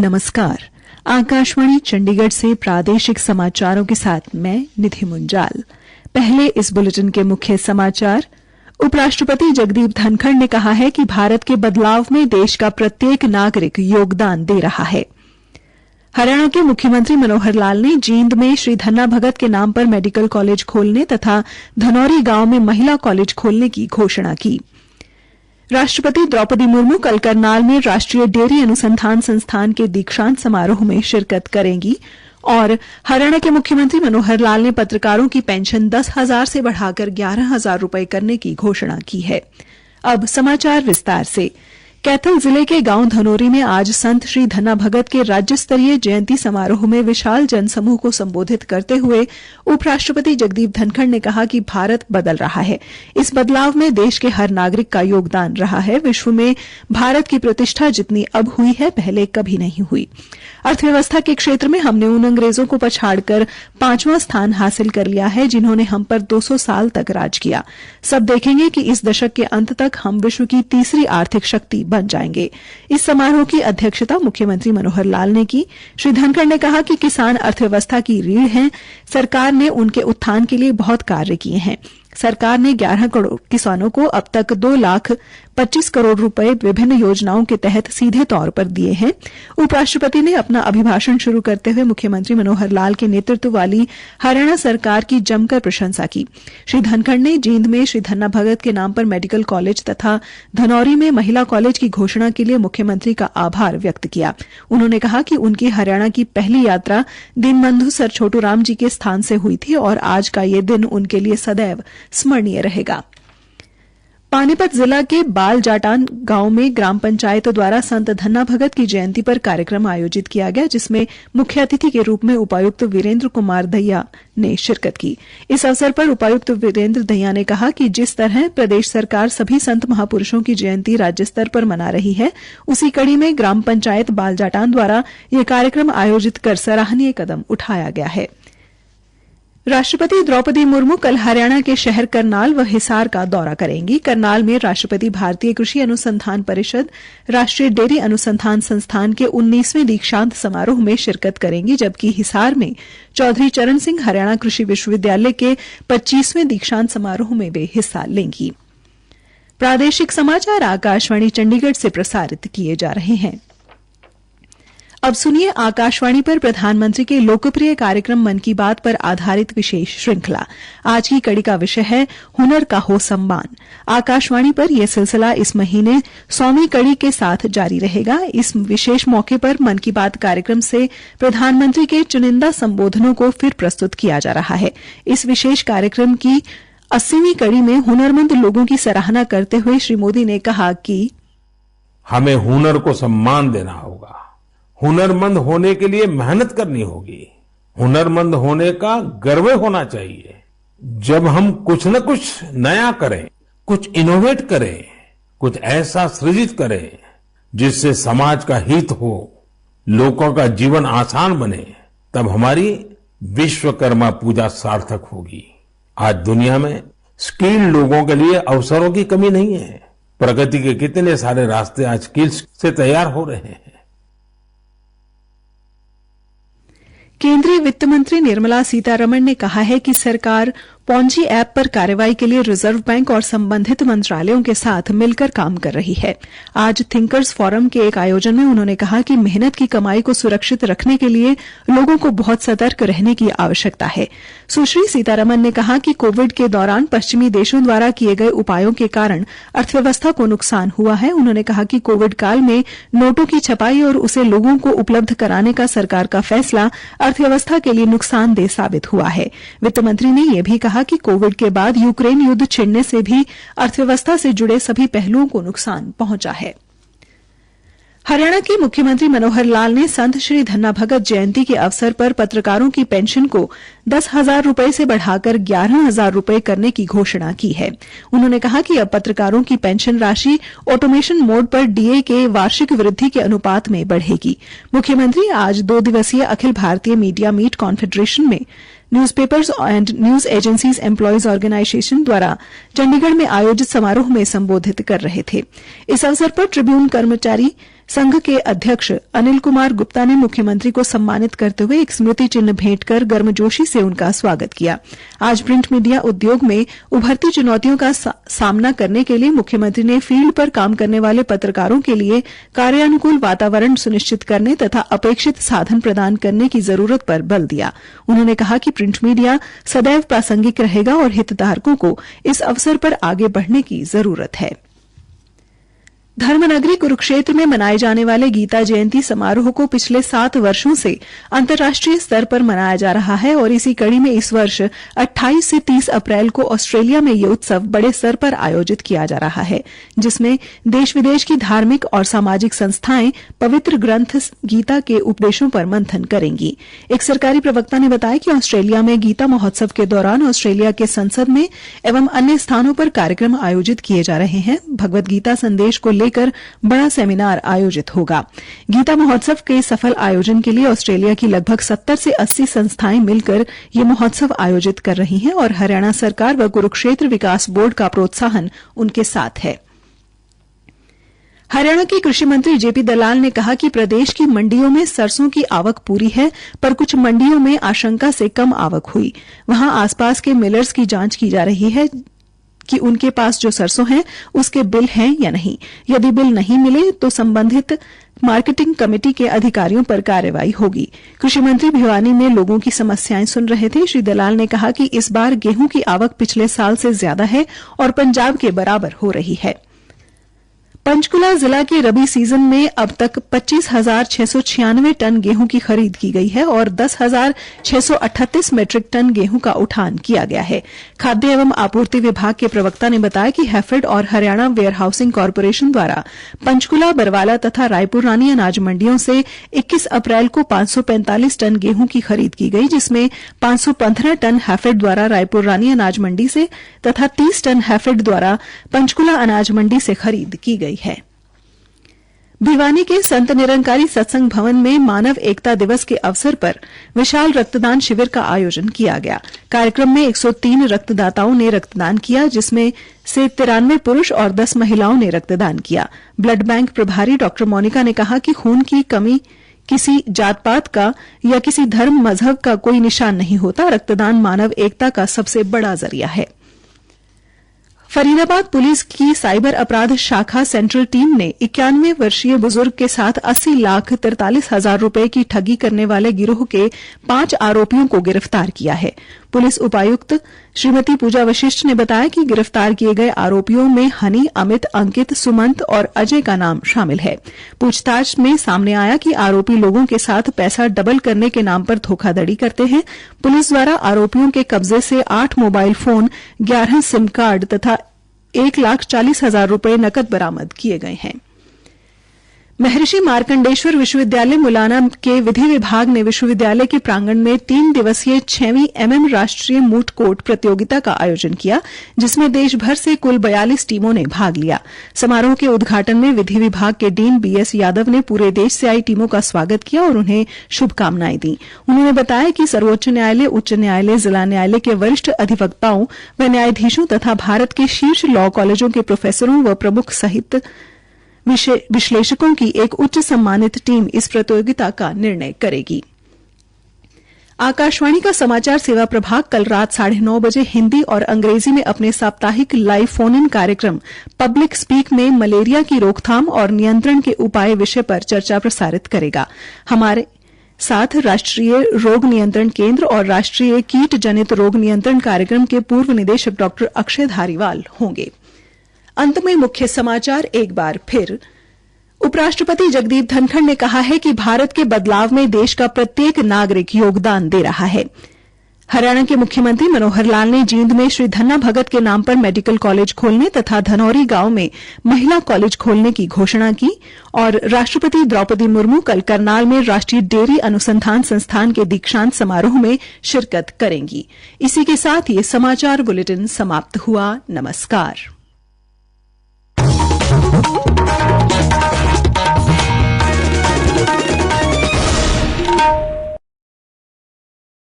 नमस्कार। आकाशवाणी चंडीगढ़ से प्रादेशिक समाचारों के साथ मैं निधि मुंजाल। पहले इस बुलेटिन के मुख्य समाचार। उपराष्ट्रपति जगदीप धनखड़ ने कहा है कि भारत के बदलाव में देश का प्रत्येक नागरिक योगदान दे रहा है। हरियाणा के मुख्यमंत्री मनोहर लाल ने जींद में श्री धन्ना भगत के नाम पर मेडिकल कॉलेज खोलने तथा धनौरी गांव में महिला कॉलेज खोलने की घोषणा की। राष्ट्रपति द्रौपदी मुर्मू कल करनाल में राष्ट्रीय डेयरी अनुसंधान संस्थान के दीक्षांत समारोह में शिरकत करेंगी और हरियाणा के मुख्यमंत्री मनोहर लाल ने पत्रकारों की पेंशन 10,000 से बढ़ाकर 11,000 रुपए करने की घोषणा की है। अब समाचार विस्तार से। कैथल जिले के गांव धनौरी में आज संत श्री धन्ना भगत के राज्य स्तरीय जयंती समारोह में विशाल जनसमूह को संबोधित करते हुए उपराष्ट्रपति जगदीप धनखड़ ने कहा कि भारत बदल रहा है। इस बदलाव में देश के हर नागरिक का योगदान रहा है। विश्व में भारत की प्रतिष्ठा जितनी अब हुई है पहले कभी नहीं हुई। अर्थव्यवस्था के क्षेत्र में हमने उन अंग्रेजों को पछाड़कर 5वां स्थान हासिल कर लिया है जिन्होंने हम पर 200 साल तक राज किया। सब देखेंगे कि इस दशक के अंत तक हम विश्व की तीसरी आर्थिक शक्ति बन जाएंगे। इस समारोह की अध्यक्षता मुख्यमंत्री मनोहर लाल ने की। श्री धनखड़ ने कहा कि किसान अर्थव्यवस्था की रीढ़ हैं। सरकार ने उनके उत्थान के लिए बहुत कार्य किए हैं। सरकार ने 11 करोड़ किसानों को अब तक 2,25 करोड़ रुपए विभिन्न योजनाओं के तहत सीधे तौर पर दिए हैं। उपराष्ट्रपति ने अपना अभिभाषण शुरू करते हुए मुख्यमंत्री मनोहर लाल के नेतृत्व वाली हरियाणा सरकार की जमकर प्रशंसा की। श्री धनखड़ ने जींद में श्री धन्ना भगत के नाम पर मेडिकल कॉलेज तथा धनौरी में महिला कॉलेज की घोषणा के लिए मुख्यमंत्री का आभार व्यक्त किया। उन्होंने कहा कि उनकी हरियाणा की पहली यात्रा दीनबंधु सर छोटूराम जी के स्थान से हुई थी और आज का ये दिन उनके लिए सदैव स्मरणीय रहेगा। पानीपत जिला के बाल जाटान गांव में ग्राम पंचायत द्वारा संत धन्ना भगत की जयंती पर कार्यक्रम आयोजित किया गया, जिसमें मुख्य अतिथि के रूप में उपायुक्त वीरेंद्र कुमार दहिया ने शिरकत की। इस अवसर पर उपायुक्त वीरेंद्र दहिया ने कहा कि जिस तरह प्रदेश सरकार सभी संत महापुरुषों की जयंती राज्य स्तर पर मना रही है, उसी कड़ी में ग्राम पंचायत बाल जाटान द्वारा यह कार्यक्रम आयोजित कर सराहनीय कदम उठाया गया है। राष्ट्रपति द्रौपदी मुर्मू कल हरियाणा के शहर करनाल व हिसार का दौरा करेंगी। करनाल में राष्ट्रपति भारतीय कृषि अनुसंधान परिषद राष्ट्रीय डेयरी अनुसंधान संस्थान के 19वें दीक्षांत समारोह में शिरकत करेंगी, जबकि हिसार में चौधरी चरण सिंह हरियाणा कृषि विश्वविद्यालय के 25वें दीक्षांत समारोह में वे हिस्सा लेंगी। प्रादेशिक समाचार आकाशवाणी चंडीगढ़ से प्रसारित किए जा रहे हैं। अब सुनिए आकाशवाणी पर प्रधानमंत्री के लोकप्रिय कार्यक्रम मन की बात पर आधारित विशेष श्रृंखला। आज की कड़ी का विषय है हुनर का हो सम्मान। आकाशवाणी पर यह सिलसिला इस महीने 100वीं कड़ी के साथ जारी रहेगा। इस विशेष मौके पर मन की बात कार्यक्रम से प्रधानमंत्री के चुनिंदा संबोधनों को फिर प्रस्तुत किया जा रहा है। इस विशेष कार्यक्रम की 80वीं कड़ी में हुनरमंद लोगों की सराहना करते हुए श्री मोदी ने कहा कि हमें हुनर को सम्मान देना होगा। हुनरमंद होने के लिए मेहनत करनी होगी। हुनरमंद होने का गर्व होना चाहिए। जब हम कुछ न कुछ नया करें, कुछ इनोवेट करें, कुछ ऐसा सृजित करें जिससे समाज का हित हो, लोगों का जीवन आसान बने, तब हमारी विश्वकर्मा पूजा सार्थक होगी। आज दुनिया में स्किल्ड लोगों के लिए अवसरों की कमी नहीं है। प्रगति के कितने सारे रास्ते आज स्किल्स से तैयार हो रहे हैं। केंद्रीय वित्त मंत्री निर्मला सीतारमण ने कहा है कि सरकार पॉन्जी ऐप पर कार्रवाई के लिए रिजर्व बैंक और संबंधित मंत्रालयों के साथ मिलकर काम कर रही है। आज थिंकर्स फोरम के एक आयोजन में उन्होंने कहा कि मेहनत की कमाई को सुरक्षित रखने के लिए लोगों को बहुत सतर्क रहने की आवश्यकता है। सुश्री सीतारमण ने कहा कि कोविड के दौरान पश्चिमी देशों द्वारा किए गए उपायों के कारण अर्थव्यवस्था को नुकसान हुआ है। उन्होंने कहा कि कोविड काल में नोटों की छपाई और उसे लोगों को उपलब्ध कराने का सरकार का फैसला अर्थव्यवस्था के लिए नुकसानदेह साबित हुआ है। वित्त मंत्री ने यह भी कहा कि कोविड के बाद यूक्रेन युद्ध छिड़ने से भी अर्थव्यवस्था से जुड़े सभी पहलुओं को नुकसान पहुंचा है। हरियाणा के मुख्यमंत्री मनोहर लाल ने संत श्री धन्ना भगत जयंती के अवसर पर पत्रकारों की पेंशन को 10,000 रुपए से बढ़ाकर 11,000 रुपए करने की घोषणा की है। उन्होंने कहा कि अब पत्रकारों की पेंशन राशि ऑटोमेशन मोड पर डीए के वार्षिक वृद्धि के अनुपात में बढ़ेगी। मुख्यमंत्री आज 2 दिवसीय अखिल भारतीय मीडिया मीट कॉन्फेडरेशन में newspapers and news agencies employees organisation द्वारा चंडीगढ़ में आयोजित समारोह में संबोधित कर रहे थे। इस अवसर पर ट्रिब्यून कर्मचारी संघ के अध्यक्ष अनिल कुमार गुप्ता ने मुख्यमंत्री को सम्मानित करते हुए एक स्मृति चिन्ह भेंट कर गर्मजोशी से उनका स्वागत किया। आज प्रिंट मीडिया उद्योग में उभरती चुनौतियों का सामना करने के लिए मुख्यमंत्री ने फील्ड पर काम करने वाले पत्रकारों के लिए कार्यानुकूल वातावरण सुनिश्चित करने तथा अपेक्षित साधन प्रदान करने की जरूरत पर बल दिया। उन्होंने कहा कि प्रिंट मीडिया सदैव प्रासंगिक रहेगा और हितधारकों को इस अवसर पर आगे बढ़ने की जरूरत है। धर्मनगरी कुरुक्षेत्र में मनाए जाने वाले गीता जयंती समारोह को पिछले 7 वर्षों से अंतर्राष्ट्रीय स्तर पर मनाया जा रहा है और इसी कड़ी में इस वर्ष 28 से 30 अप्रैल को ऑस्ट्रेलिया में ये उत्सव बड़े स्तर पर आयोजित किया जा रहा है, जिसमें देश विदेश की धार्मिक और सामाजिक संस्थाएं पवित्र ग्रंथ गीता के उपदेशों पर मंथन करेंगी। एक सरकारी प्रवक्ता ने बताया कि ऑस्ट्रेलिया में गीता महोत्सव के दौरान ऑस्ट्रेलिया के संसद में एवं अन्य स्थानों पर कार्यक्रम आयोजित किए जा रहे हैं। भगवद गीता संदेश को लेकर बड़ा सेमिनार आयोजित होगा। गीता महोत्सव के सफल आयोजन के लिए ऑस्ट्रेलिया की लगभग 70 से 80 संस्थाएं मिलकर ये महोत्सव आयोजित कर रही हैं और हरियाणा सरकार व कुरुक्षेत्र विकास बोर्ड का प्रोत्साहन उनके साथ है। हरियाणा के कृषि मंत्री जेपी दलाल ने कहा कि प्रदेश की मंडियों में सरसों की आवक पूरी है, पर कुछ मंडियों में आशंका से कम आवक हुई। वहां आसपास के मिलर्स की जांच की जा रही है कि उनके पास जो सरसों है उसके बिल हैं या नहीं। यदि बिल नहीं मिले तो संबंधित मार्केटिंग कमेटी के अधिकारियों पर कार्रवाई होगी। कृषि मंत्री भिवानी में लोगों की समस्याएं सुन रहे थे। श्री दलाल ने कहा कि इस बार गेहूं की आवक पिछले साल से ज्यादा है और पंजाब के बराबर हो रही है। पंचकुला जिला के रबी सीजन में अब तक 25,696 टन गेहूं की खरीद की गई है और 10,638 मैट्रिक टन गेहूं का उठान किया गया है। खाद्य एवं आपूर्ति विभाग के प्रवक्ता ने बताया कि हैफेड और हरियाणा वेयर हाउसिंग कॉर्पोरेशन द्वारा पंचकुला, बरवाला तथा रायपुर रानी अनाज मंडियों से 21 अप्रैल को 545 टन गेहूं की खरीद की गई, जिसमें 515 टन हैफेड द्वारा रायपुर रानी अनाज मंडी से तथा 30 टन हैफेड द्वारा पंचकुला अनाज मंडी से खरीद की गई है। भिवानी के संत निरंकारी सत्संग भवन में मानव एकता दिवस के अवसर पर विशाल रक्तदान शिविर का आयोजन किया गया। कार्यक्रम में 103 रक्तदाताओं ने रक्तदान किया, जिसमें से 93 पुरुष और 10 महिलाओं ने रक्तदान किया। ब्लड बैंक प्रभारी डॉ मोनिका ने कहा कि खून की कमी किसी जात पात का या किसी धर्म मजहब का कोई निशान नहीं होता। रक्तदान मानव एकता का सबसे बड़ा जरिया है। फरीदाबाद पुलिस की साइबर अपराध शाखा सेंट्रल टीम ने 91 वर्षीय बुजुर्ग के साथ 80,43,000 रुपए की ठगी करने वाले गिरोह के 5 आरोपियों को गिरफ्तार किया है। पुलिस उपायुक्त श्रीमती पूजा वशिष्ठ ने बताया कि गिरफ्तार किए गए आरोपियों में हनी, अमित, अंकित, सुमंत और अजय का नाम शामिल है। पूछताछ में सामने आया कि आरोपी लोगों के साथ पैसा डबल करने के नाम पर धोखाधड़ी करते हैं। पुलिस द्वारा आरोपियों के कब्जे से 8 मोबाइल फोन, 11 सिम कार्ड तथा 1,40,000 रुपए नकद बरामद किए गए हैं। महर्षि मार्कंडेश्वर विश्वविद्यालय मुलाना के विधि विभाग ने विश्वविद्यालय के प्रांगण में 3 दिवसीय 6वीं MM राष्ट्रीय मूट कोर्ट प्रतियोगिता का आयोजन किया, जिसमें देश भर से कुल 42 टीमों ने भाग लिया। समारोह के उद्घाटन में विधि विभाग के डीन BS यादव ने पूरे देश से आई टीमों का स्वागत किया और उन्हें शुभकामनाएं दी। उन्होंने बताया कि सर्वोच्च न्यायालय, उच्च न्यायालय, जिला न्यायालय के वरिष्ठ अधिवक्ताओं व न्यायाधीशों तथा भारत के शीर्ष लॉ कॉलेजों के प्रोफेसरों व प्रमुख सहित विश्लेषकों की एक उच्च सम्मानित टीम इस प्रतियोगिता का निर्णय करेगी। आकाशवाणी का समाचार सेवा प्रभाग कल रात 9:30 बजे हिंदी और अंग्रेजी में अपने साप्ताहिक लाइव फोन इन कार्यक्रम पब्लिक स्पीक में मलेरिया की रोकथाम और नियंत्रण के उपाय विषय पर चर्चा प्रसारित करेगा। हमारे साथ राष्ट्रीय रोग नियंत्रण केंद्र और राष्ट्रीय कीट जनित रोग नियंत्रण कार्यक्रम के पूर्व निदेशक डॉ अक्षय धारीवाल होंगे। अंत में मुख्य समाचार एक बार फिर। उपराष्ट्रपति जगदीप धनखड़ ने कहा है कि भारत के बदलाव में देश का प्रत्येक नागरिक योगदान दे रहा है। हरियाणा के मुख्यमंत्री मनोहर लाल ने जींद में श्री धन्ना भगत के नाम पर मेडिकल कॉलेज खोलने तथा धनौरी गांव में महिला कॉलेज खोलने की घोषणा की और राष्ट्रपति द्रौपदी मुर्मू कल करनाल में राष्ट्रीय डेयरी अनुसंधान संस्थान के दीक्षांत समारोह में शिरकत करेंगी। इसी के साथ ये समाचार बुलेटिन समाप्त हुआ। नमस्कार।